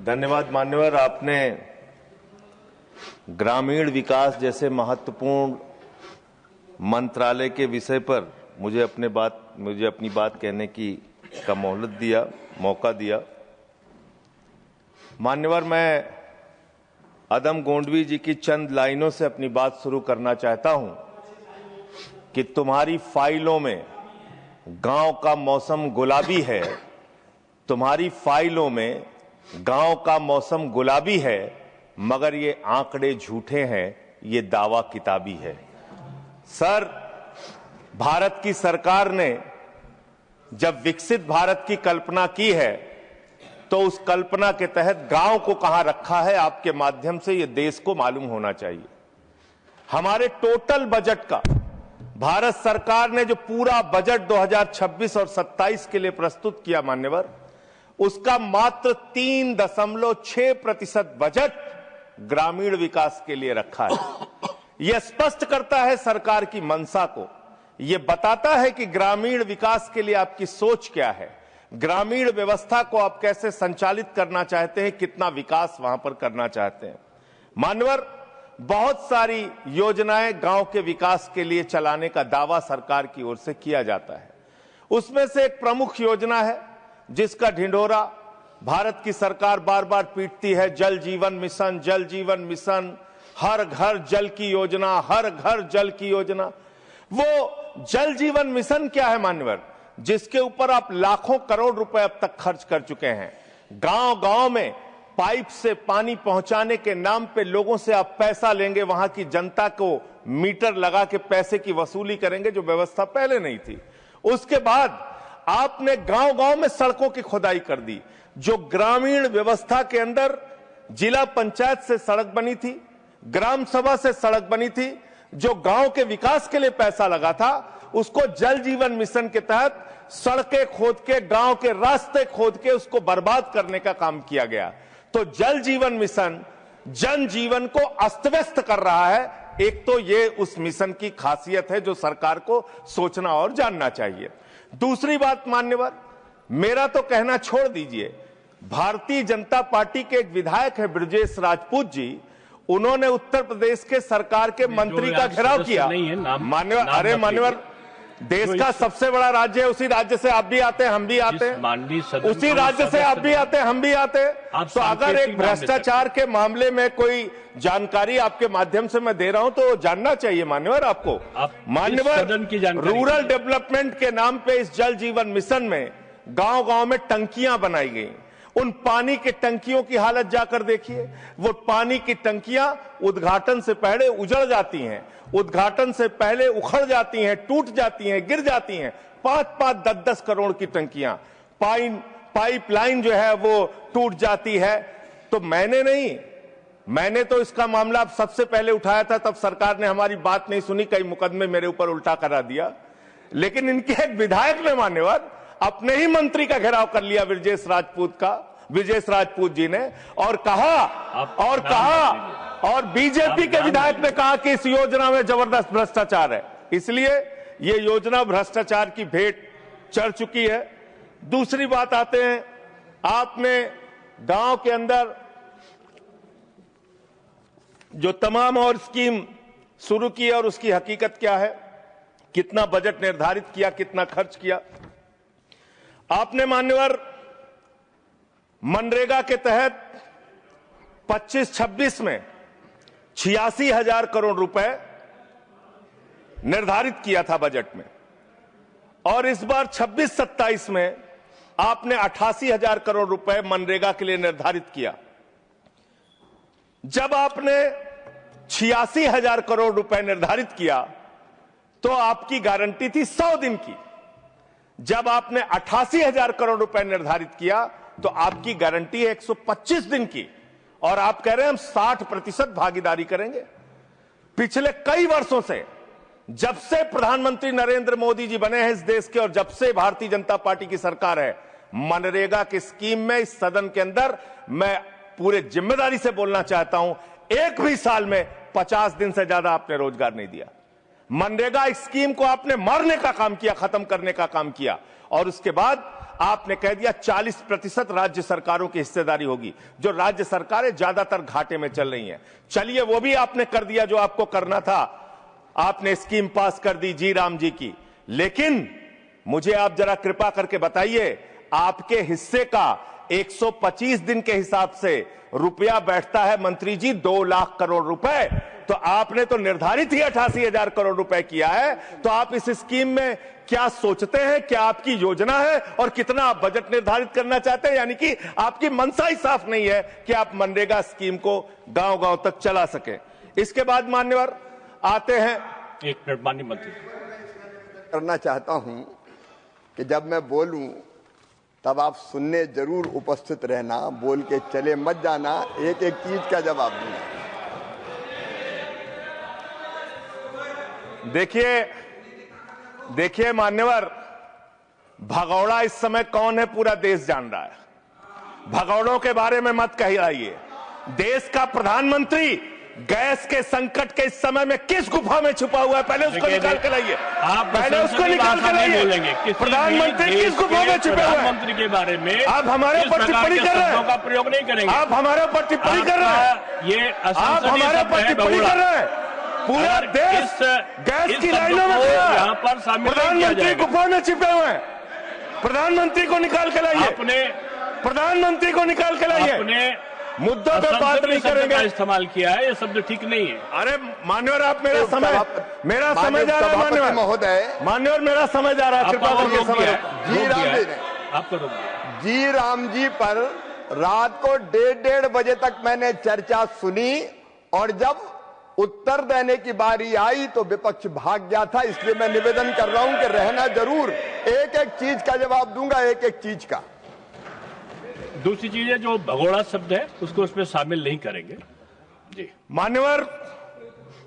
धन्यवाद मान्यवर। आपने ग्रामीण विकास जैसे महत्वपूर्ण मंत्रालय के विषय पर मुझे अपनी बात कहने का मौका दिया। मान्यवर, मैं अदम गोंडवी जी की चंद लाइनों से अपनी बात शुरू करना चाहता हूं कि तुम्हारी फाइलों में गांव का मौसम गुलाबी है, तुम्हारी फाइलों में गांव का मौसम गुलाबी है, मगर ये आंकड़े झूठे हैं, ये दावा किताबी है। सर, भारत की सरकार ने जब विकसित भारत की कल्पना की है तो उस कल्पना के तहत गांव को कहां रखा है, आपके माध्यम से ये देश को मालूम होना चाहिए। हमारे टोटल बजट का भारत सरकार ने जो पूरा बजट 2026 और 27 के लिए प्रस्तुत किया मान्यवर, उसका मात्र 3.6% बजट ग्रामीण विकास के लिए रखा है। यह स्पष्ट करता है सरकार की मंशा को, यह बताता है कि ग्रामीण विकास के लिए आपकी सोच क्या है, ग्रामीण व्यवस्था को आप कैसे संचालित करना चाहते हैं, कितना विकास वहां पर करना चाहते हैं। मान्यवर, बहुत सारी योजनाएं गांव के विकास के लिए चलाने का दावा सरकार की ओर से किया जाता है। उसमें से एक प्रमुख योजना है जिसका ढिंढोरा भारत की सरकार बार बार पीटती है, जल जीवन मिशन, जल जीवन मिशन, हर घर जल की योजना, हर घर जल की योजना। वो जल जीवन मिशन क्या है मान्यवर, जिसके ऊपर आप लाखों करोड़ रुपए अब तक खर्च कर चुके हैं। गांव गांव में पाइप से पानी पहुंचाने के नाम पे लोगों से आप पैसा लेंगे, वहां की जनता को मीटर लगा के पैसे की वसूली करेंगे, जो व्यवस्था पहले नहीं थी। उसके बाद आपने गांव गांव में सड़कों की खुदाई कर दी। जो ग्रामीण व्यवस्था के अंदर जिला पंचायत से सड़क बनी थी, ग्राम सभा से सड़क बनी थी, जो गांव के विकास के लिए पैसा लगा था, उसको जल जीवन मिशन के तहत सड़कें खोद के, गांव के रास्ते खोद के उसको बर्बाद करने का काम किया गया। तो जल जीवन मिशन जन जीवन को अस्त व्यस्त कर रहा है। एक तो ये उस मिशन की खासियत है जो सरकार को सोचना और जानना चाहिए। दूसरी बात मान्यवर, मेरा तो कहना छोड़ दीजिए, भारतीय जनता पार्टी के एक विधायक है ब्रजेश राजपूत जी, उन्होंने उत्तर प्रदेश के सरकार के मंत्री का घेराव किया। मान्यवर, अरे मान्यवर, देश का सबसे बड़ा राज्य है, उसी राज्य से आप भी आते हैं, हम भी आते हैं, उसी राज्य से आप भी आते हैं, हम भी आते हैं। तो अगर एक भ्रष्टाचार के मामले में कोई जानकारी आपके माध्यम से मैं दे रहा हूं तो जानना चाहिए मान्यवर आपको। मान्यवर, रूरल डेवलपमेंट के नाम पे इस जल जीवन मिशन में गांव गांव में टंकियां बनाई गई। उन पानी की टंकियों की हालत जाकर देखिए। वो पानी की टंकियां उद्घाटन से पहले उजड़ जाती हैं, उद्घाटन से पहले उखड़ जाती हैं, टूट जाती हैं, गिर जाती हैं। 5-5, 10-10 करोड़ की टंकियां, पाइपलाइन जो है वो टूट जाती है। तो मैंने तो इसका मामला सबसे पहले उठाया था, तब सरकार ने हमारी बात नहीं सुनी, कई मुकदमे मेरे ऊपर उल्टा करा दिया। लेकिन इनके एक विधायक ने मान्यवर अपने ही मंत्री का घेराव कर लिया ब्रजेश राजपूत जी ने, और बीजेपी के विधायक ने कहा कि इस योजना में जबरदस्त भ्रष्टाचार है। इसलिए ये योजना भ्रष्टाचार की भेंट चढ़ चुकी है। दूसरी बात आते हैं, आपने गांव के अंदर जो तमाम और स्कीम शुरू की है और उसकी हकीकत क्या है, कितना बजट निर्धारित किया, कितना खर्च किया। आपने मान्यवर मनरेगा के तहत 25-26 में 86,000 करोड़ रुपए निर्धारित किया था बजट में, और इस बार 26-27 में आपने 88,000 करोड़ रुपए मनरेगा के लिए निर्धारित किया। जब आपने 86,000 करोड़ रुपए निर्धारित किया तो आपकी गारंटी थी 100 दिन की। जब आपने 88,000 करोड़ रुपए निर्धारित किया तो आपकी गारंटी है 125 दिन की, और आप कह रहे हैं हम 60% भागीदारी करेंगे। पिछले कई वर्षों से, जब से प्रधानमंत्री नरेंद्र मोदी जी बने हैं इस देश के, और जब से भारतीय जनता पार्टी की सरकार है, मनरेगा की स्कीम में इस सदन के अंदर मैं पूरे जिम्मेदारी से बोलना चाहता हूं, एक भी साल में 50 दिन से ज्यादा आपने रोजगार नहीं दिया। मनरेगा स्कीम को आपने मारने का काम किया, खत्म करने का काम किया, और उसके बाद आपने कह दिया 40% राज्य सरकारों की हिस्सेदारी होगी। जो राज्य सरकारें ज्यादातर घाटे में चल रही हैं, चलिए वो भी आपने कर दिया जो आपको करना था। आपने स्कीम पास कर दी जी राम जी की, लेकिन मुझे आप जरा कृपा करके बताइए, आपके हिस्से का 125 दिन के हिसाब से रुपया बैठता है मंत्री जी 2 लाख करोड़ रुपए। तो आपने तो निर्धारित ही 88,000 करोड़ रुपए किया है। तो आप इस स्कीम में क्या सोचते हैं, क्या आपकी योजना है और कितना आप बजट निर्धारित करना चाहते हैं? यानी कि आपकी मंशा ही साफ नहीं है कि आप मनरेगा स्कीम को गांव-गांव तक चला सके। इसके बाद मान्यवर आते हैं, एक मिनट माननीय मंत्री करना चाहता हूं कि जब मैं बोलूं तब आप सुनने जरूर उपस्थित रहना, बोल के चले मत जाना, एक एक चीज का जवाब दूंगा। देखिए मान्यवर, भगौड़ा इस समय कौन है पूरा देश जान रहा है। भगौड़ों के बारे में मत कहिए। देश का प्रधानमंत्री गैस के संकट के इस समय में किस गुफा में छुपा हुआ है, पहले उसको निकाल के लाइए। पहले उसको निकाल के लाइए। प्रधानमंत्री किस गुफा में छुपे हुए हैं? प्रधानमंत्री के बारे में आप हमारे ऊपर टिप्पणी कर रहे हैं, का प्रयोग नहीं करेंगे। आप हमारे ऊपर टिप्पणी कर रहे हैं, ये आप हमारे ऊपर टिप्पणी कर रहे हैं। पूरा देश गैस की लाइनों में खड़ा है, यहाँ पर प्रधानमंत्री गुफा में छिपे हुए हैं। प्रधानमंत्री को निकाल के लाइए, प्रधानमंत्री को निकाल के लाइए। मुद्दों पे बात नहीं करेंगे। इस्तेमाल किया है, ये शब्द ठीक नहीं है। अरे मान्यवर, आप मेरा समय जा रहा है मान्यवर महोदय, मान्यवर मेरा समय जा रहा है, कृपा करके समय। जी राम जी ने आपको रोक दिया। जी राम जी पर रात को 1:30 बजे तक मैंने चर्चा सुनी और जब उत्तर देने की बारी आई तो विपक्ष भाग गया था। इसलिए मैं निवेदन कर रहा हूं कि रहना जरूर, एक एक चीज का जवाब दूंगा, एक एक चीज का। दूसरी चीज है जो भगोड़ा शब्द है उसको उसमें शामिल नहीं करेंगे। जी मान्यवर,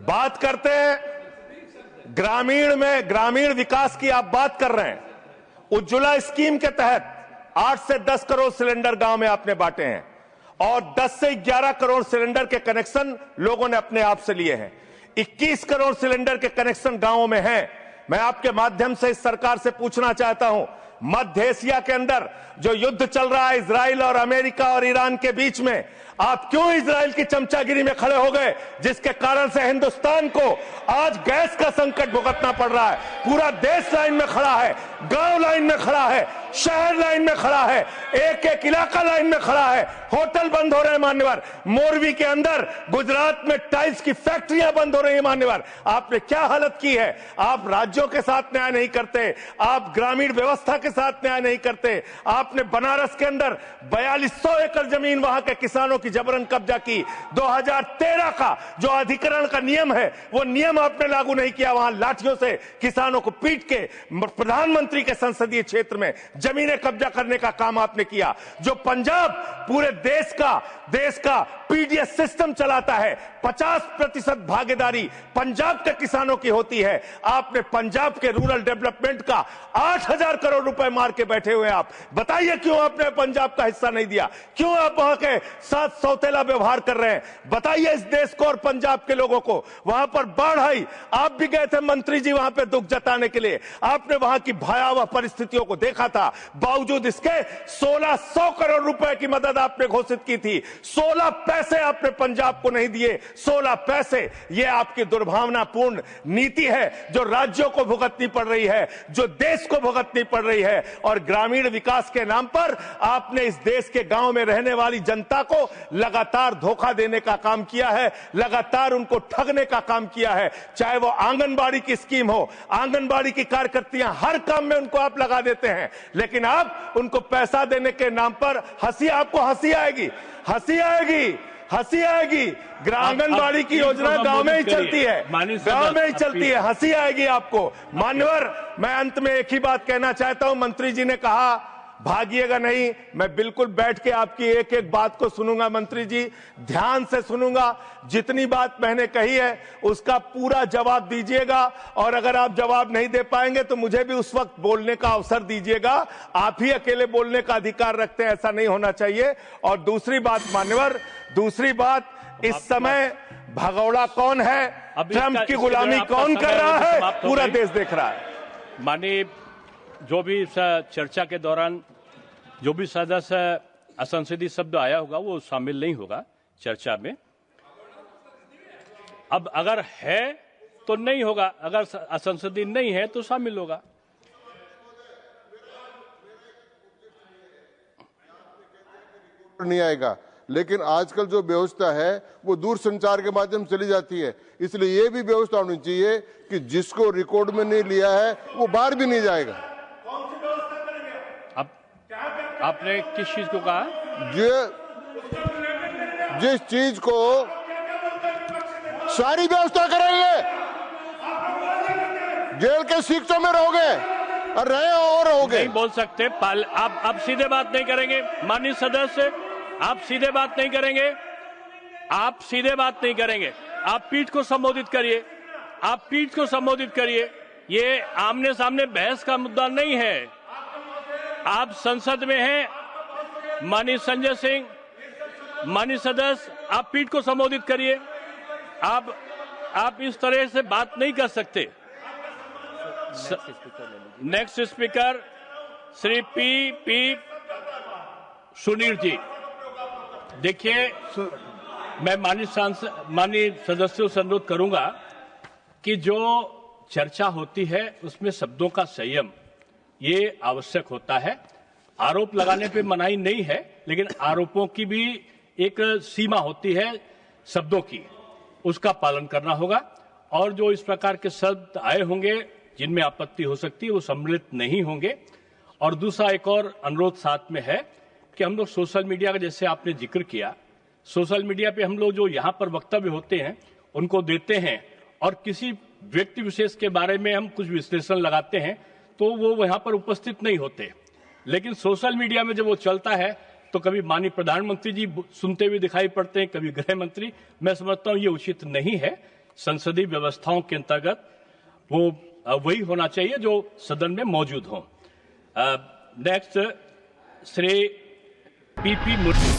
बात करते हैं ग्रामीण विकास की आप बात कर रहे हैं। उज्ज्वला स्कीम के तहत 8 से 10 करोड़ सिलेंडर गांव में आपने बांटे हैं और 10 से 11 करोड़ सिलेंडर के कनेक्शन लोगों ने अपने आप से लिए हैं। 21 करोड़ सिलेंडर के कनेक्शन गांवों में हैं। मैं आपके माध्यम से इस सरकार से पूछना चाहता हूं, मध्य एशिया के अंदर जो युद्ध चल रहा है इजराइल और अमेरिका और ईरान के बीच में, आप क्यों इजराइल की चमचागिरी में खड़े हो गए, जिसके कारण से हिंदुस्तान को आज गैस का संकट भुगतना पड़ रहा है। पूरा देश लाइन में खड़ा है, गांव लाइन में खड़ा है, शहर लाइन में खड़ा है, एक एक इलाका लाइन में खड़ा है। होटल बंद हो रहे हैं मान्यवर, मोरवी के अंदर गुजरात में टाइल्स की फैक्ट्रियां बंद हो रही है मान्यवर। आपने क्या हालत की है? आप राज्यों के साथ न्याय नहीं करते, आप ग्रामीण व्यवस्था के साथ न्याय नहीं करते। आपने बनारस के अंदर 4200 एकड़ जमीन वहां के किसानों की जबरन कब्जा की। 2013 का जो अधिकरण का नियम है वो नियम आपने लागू नहीं किया। वहां लाठियों से किसानों को पीट के प्रधानमंत्री के संसदीय क्षेत्र में जमीनें कब्जा करने का काम आपने किया। जो पंजाब पूरे देश का पीडीएस सिस्टम चलाता है, 50% भागीदारी पंजाब के किसानों की होती है। आपने पंजाब के रूरल डेवलपमेंट का 8,000 करोड़ रुपए मार के बैठे हुए। आप बताइए क्यों आपने पंजाब का हिस्सा नहीं दिया? क्यों आप वहां के साथ सौतेला व्यवहार कर रहे हैं? बताइए इस देश को और पंजाब के लोगों को। वहां पर बाढ़ आई, आप भी गए थे मंत्री जी वहां पे दुख जताने के लिए। आपने वहां की भयावह परिस्थितियों को देखा था। बावजूद इसके 1600 करोड़ रुपए की मदद आपने घोषित की थी। 16 पैसे आपने पंजाब को नहीं दिए। 16 पैसे। यह आपकी दुर्भावनापूर्ण नीति है जो राज्यों को भुगतनी पड़ रही है, जो देश को भुगतनी पड़ रही है। और ग्रामीण विकास के नाम पर आपने इस देश के गांव में रहने वाली जनता को लगातार धोखा देने का काम किया है, लगातार उनको ठगने का काम किया है। चाहे वो आंगनबाड़ी की स्कीम हो, आंगनबाड़ी की कार्यकर्तियां, हर काम में उनको आप लगा देते हैं, लेकिन आप उनको पैसा देने के नाम पर आपको हंसी आएगी, हंसी आएगी, हंसी आएगी। आंगनबाड़ी की योजना गांव में ही चलती है, गांव में ही चलती है, हंसी आएगी आपको। मान्यवर, मैं अंत में एक ही बात कहना चाहता हूं। मंत्री जी ने कहा भागिएगा नहीं, मैं बिल्कुल बैठ के आपकी एक एक बात को सुनूंगा मंत्री जी, ध्यान से सुनूंगा। जितनी बात मैंने कही है उसका पूरा जवाब दीजिएगा और अगर आप जवाब नहीं दे पाएंगे तो मुझे भी उस वक्त बोलने का अवसर दीजिएगा। आप ही अकेले बोलने का अधिकार रखते हैं, ऐसा नहीं होना चाहिए। और दूसरी बात मान्यवर, दूसरी बात, इस समय भगौड़ा कौन है, ट्रंप की गुलामी कौन कर रहा है, पूरा देश देख रहा है। माननीय, जो भी इस चर्चा के दौरान जो भी सदस्य असंसदीय शब्द आया होगा वो शामिल नहीं होगा चर्चा में। अब अगर है तो नहीं होगा, अगर असंसदीय नहीं है तो शामिल होगा। नहीं आएगा, लेकिन आजकल जो व्यवस्था है वो दूरसंचार के माध्यम से चली जाती है, इसलिए ये भी व्यवस्था होनी चाहिए कि जिसको रिकॉर्ड में नहीं लिया है वो बाहर भी नहीं जाएगा। अब आपने किस चीज को कहा? जिस चीज को सारी व्यवस्था करेंगे, जेल के शिक्षकों में रहोगे और रहे और रहोगे। नहीं बोल सकते, आप सीधे बात नहीं करेंगे माननीय सदस्य, आप सीधे बात नहीं करेंगे, आप सीधे बात नहीं करेंगे। आप पीठ को संबोधित करिए, आप पीठ को संबोधित करिए। ये आमने सामने बहस का मुद्दा नहीं है। आप संसद में हैं माननीय संजय सिंह, माननीय सदस्य, आप पीठ को संबोधित करिए। आप इस तरह से बात नहीं कर सकते। Next speaker Shri P Sunil ji. देखिए, मैं माननीय सदस्यों से अनुरोध करूंगा कि जो चर्चा होती है उसमें शब्दों का संयम ये आवश्यक होता है। आरोप लगाने पे मनाही नहीं है, लेकिन आरोपों की भी एक सीमा होती है शब्दों की, उसका पालन करना होगा। और जो इस प्रकार के शब्द आए होंगे जिनमें आपत्ति हो सकती है वो सम्मिलित नहीं होंगे। और दूसरा एक और अनुरोध साथ में है कि हम लोग सोशल मीडिया का, जैसे आपने जिक्र किया, सोशल मीडिया पे हम लोग जो यहाँ पर वक्तव्य होते हैं उनको देते हैं और किसी व्यक्ति विशेष के बारे में हम कुछ विश्लेषण लगाते हैं तो वो वहाँ पर उपस्थित नहीं होते। लेकिन सोशल मीडिया में जब वो चलता है तो कभी माननीय प्रधानमंत्री जी सुनते हुए दिखाई पड़ते हैं, कभी गृह मंत्री। मैं समझता हूँ ये उचित नहीं है। संसदीय व्यवस्थाओं के अंतर्गत वो वही होना चाहिए जो सदन में मौजूद हो। Next Shri P Murmu.